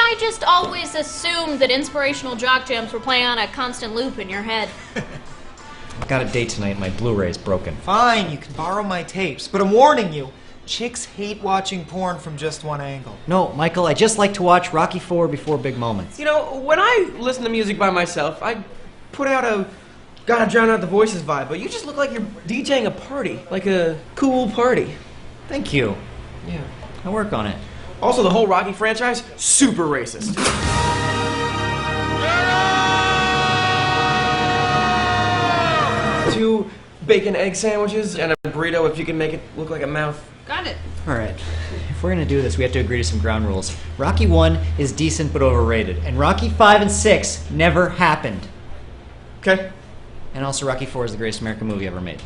I just always assumed that inspirational jock jams were playing on a constant loop in your head. I've got a date tonight and my Blu-ray's broken. Fine, you can borrow my tapes, but I'm warning you, chicks hate watching porn from just one angle. No, Michael, I just like to watch Rocky IV before big moments. You know, when I listen to music by myself, I put out a gotta drown out the voices vibe, but you just look like you're DJing a party, like a cool party. Thank you. Yeah. I'll work on it. Also, the whole Rocky franchise, super racist. 2 bacon egg sandwiches and a burrito if you can make it look like a mouth. Got it. Alright, if we're gonna do this, we have to agree to some ground rules. Rocky 1 is decent but overrated, and Rocky 5 and 6 never happened. Okay. And also, Rocky 4 is the greatest American movie ever made.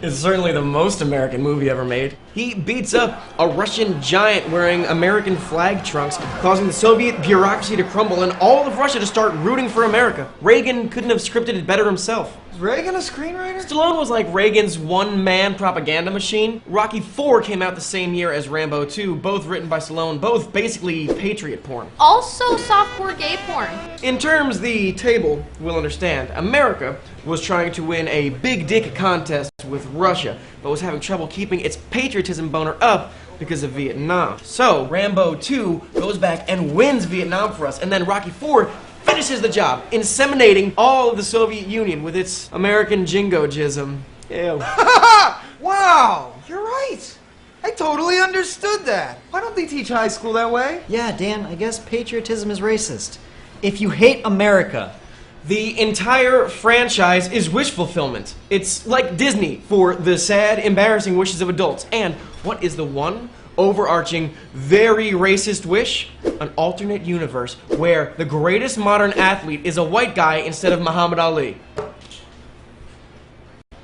It's certainly the most American movie ever made. He beats up a Russian giant wearing American flag trunks, causing the Soviet bureaucracy to crumble and all of Russia to start rooting for America. Reagan couldn't have scripted it better himself. Is Reagan a screenwriter? Stallone was like Reagan's one-man propaganda machine. Rocky IV came out the same year as Rambo 2, both written by Stallone, both basically patriot porn. Also softcore gay porn. In terms the table will understand, America was trying to win a big dick contest with Russia, but was having trouble keeping its patriotism boner up because of Vietnam. So, Rambo 2 goes back and wins Vietnam for us, and then Rocky IV finishes the job, inseminating all of the Soviet Union with its American jingo-jism. Ew. Wow, you're right. I totally understood that. Why don't they teach high school that way? Yeah, Dan, I guess patriotism is racist. If you hate America... The entire franchise is wish fulfillment. It's like Disney for the sad, embarrassing wishes of adults. And what is the one overarching, very racist wish? An alternate universe where the greatest modern athlete is a white guy instead of Muhammad Ali.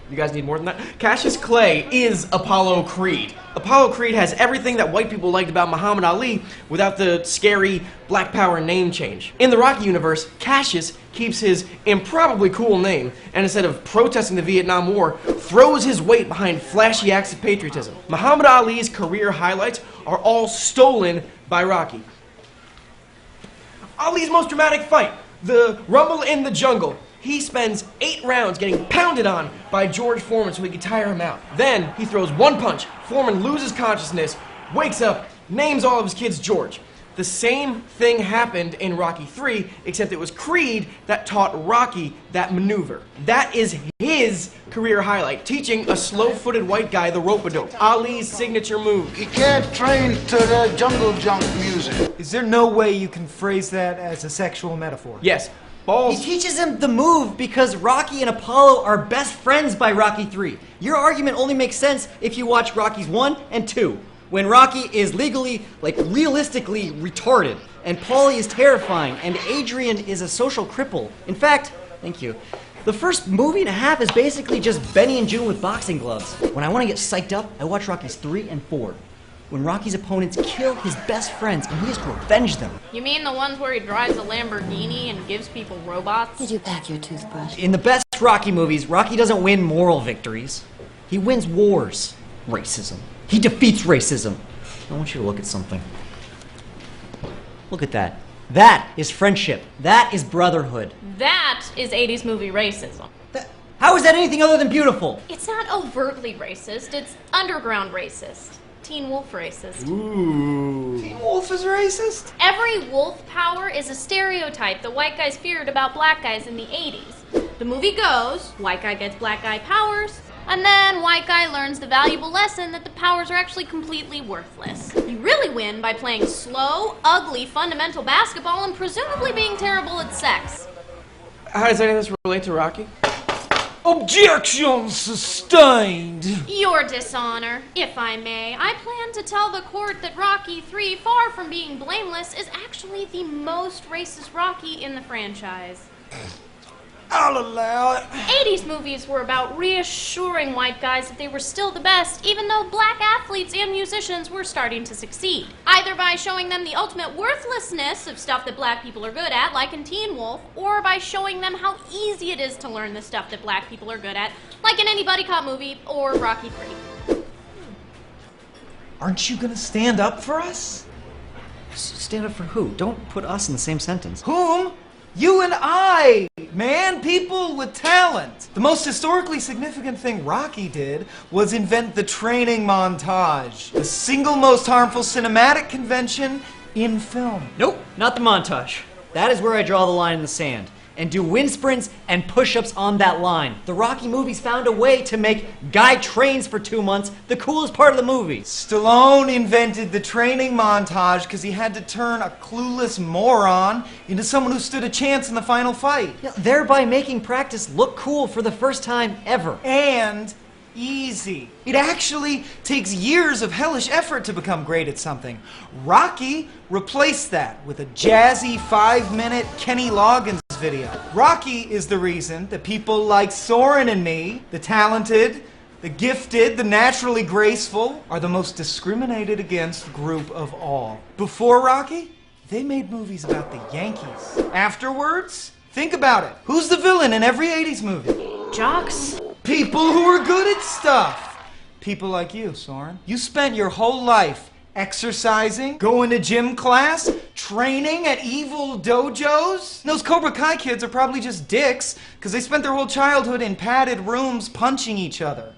You guys need more than that? Cassius Clay is Apollo Creed. Apollo Creed has everything that white people liked about Muhammad Ali without the scary Black Power name change. In the Rocky universe, Cassius keeps his improbably cool name and instead of protesting the Vietnam War, throws his weight behind flashy acts of patriotism. Muhammad Ali's career highlights are all stolen by Rocky. Ali's most dramatic fight, the Rumble in the Jungle. He spends 8 rounds getting pounded on by George Foreman so he can tire him out. Then he throws one punch, Foreman loses consciousness, wakes up, names all of his kids George. The same thing happened in Rocky 3, except it was Creed that taught Rocky that maneuver. That is his career highlight, teaching a slow-footed white guy the rope-a-dope, Ali's signature move. He can't train to the jungle junk music. Is there no way you can phrase that as a sexual metaphor? Yes. Balls. He teaches him the move because Rocky and Apollo are best friends by Rocky 3. Your argument only makes sense if you watch Rockies 1 and 2, when Rocky is legally, realistically retarded, and Paulie is terrifying, and Adrian is a social cripple. In fact, thank you, the first movie and a half is basically just Benny and June with boxing gloves. When I want to get psyched up, I watch Rockies 3 and 4. When Rocky's opponents kill his best friends and he has to avenge them. You mean the ones where he drives a Lamborghini and gives people robots? Did you pack your toothbrush? In the best Rocky movies, Rocky doesn't win moral victories. He wins wars. Racism. He defeats racism. I want you to look at something. Look at that. That is friendship. That is brotherhood. That is 80s movie racism. How is that anything other than beautiful? It's not overtly racist, it's underground racist. Teen Wolf racist. Ooh. Teen Wolf is racist? Every wolf power is a stereotype that white guys feared about black guys in the 80s. The movie goes, white guy gets black guy powers, and then white guy learns the valuable lesson that the powers are actually completely worthless. You really win by playing slow, ugly, fundamental basketball and presumably being terrible at sex. How does any of this relate to Rocky? Objection sustained! Your dishonor, if I may. I plan to tell the court that Rocky III, far from being blameless, is actually the most racist Rocky in the franchise. I'll allow it. 80s movies were about reassuring white guys that they were still the best, even though black athletes and musicians were starting to succeed. Either by showing them the ultimate worthlessness of stuff that black people are good at, like in Teen Wolf, or by showing them how easy it is to learn the stuff that black people are good at, like in any buddy cop movie or Rocky III. Aren't you gonna stand up for us? Stand up for who? Don't put us in the same sentence. Whom? You and I, man, people with talent. The most historically significant thing Rocky did was invent the training montage, the single most harmful cinematic convention in film. Nope, not the montage. That is where I draw the line in the sand. And do wind sprints and push-ups on that line. The Rocky movies found a way to make guy trains for 2 months the coolest part of the movie. Stallone invented the training montage because he had to turn a clueless moron into someone who stood a chance in the final fight. Yeah, thereby making practice look cool for the first time ever. And easy. It actually takes years of hellish effort to become great at something. Rocky replaced that with a jazzy 5-minute Kenny Loggins video. Rocky is the reason that people like Soren and me, the talented, the gifted, the naturally graceful, are the most discriminated against group of all. Before Rocky, they made movies about the Yankees. Afterwards, think about it. Who's the villain in every 80s movie? Jocks. People who are good at stuff. People like you, Soren. You spent your whole life exercising, going to gym class, training at evil dojos. Those Cobra Kai kids are probably just dicks because they spent their whole childhood in padded rooms punching each other.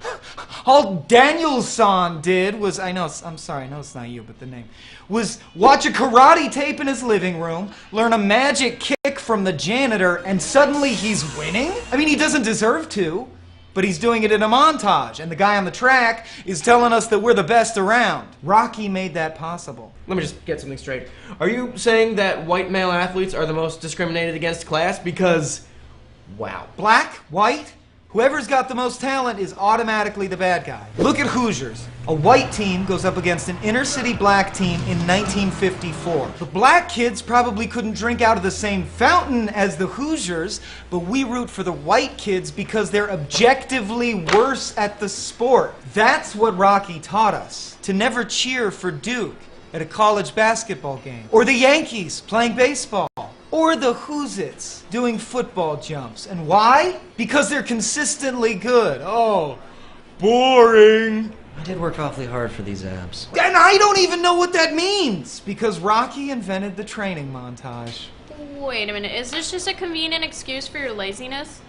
All Daniel-san did was, I'm sorry, I know it's not you, but the name, was watch a karate tape in his living room, learn a magic kick from the janitor, and suddenly he's winning? I mean, he doesn't deserve to. But he's doing it in a montage, and the guy on the track is telling us that we're the best around. Rocky made that possible. Let me just get something straight. Are you saying that white male athletes are the most discriminated against class? Because, wow. Black, white, whoever's got the most talent is automatically the bad guy. Look at Hoosiers. A white team goes up against an inner city black team in 1954. The black kids probably couldn't drink out of the same fountain as the Hoosiers, but we root for the white kids because they're objectively worse at the sport. That's what Rocky taught us. To never cheer for Duke at a college basketball game. Or the Yankees playing baseball. Or the Hoosits doing football jumps. And why? Because they're consistently good. Oh, boring. I did work awfully hard for these abs. And I don't even know what that means. Because Rocky invented the training montage. Wait a minute, is this just a convenient excuse for your laziness?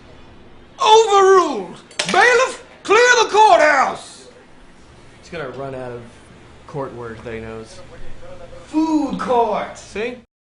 Overruled! Bailiff, clear the courthouse! He's gonna run out of court words that he knows. Food court. See?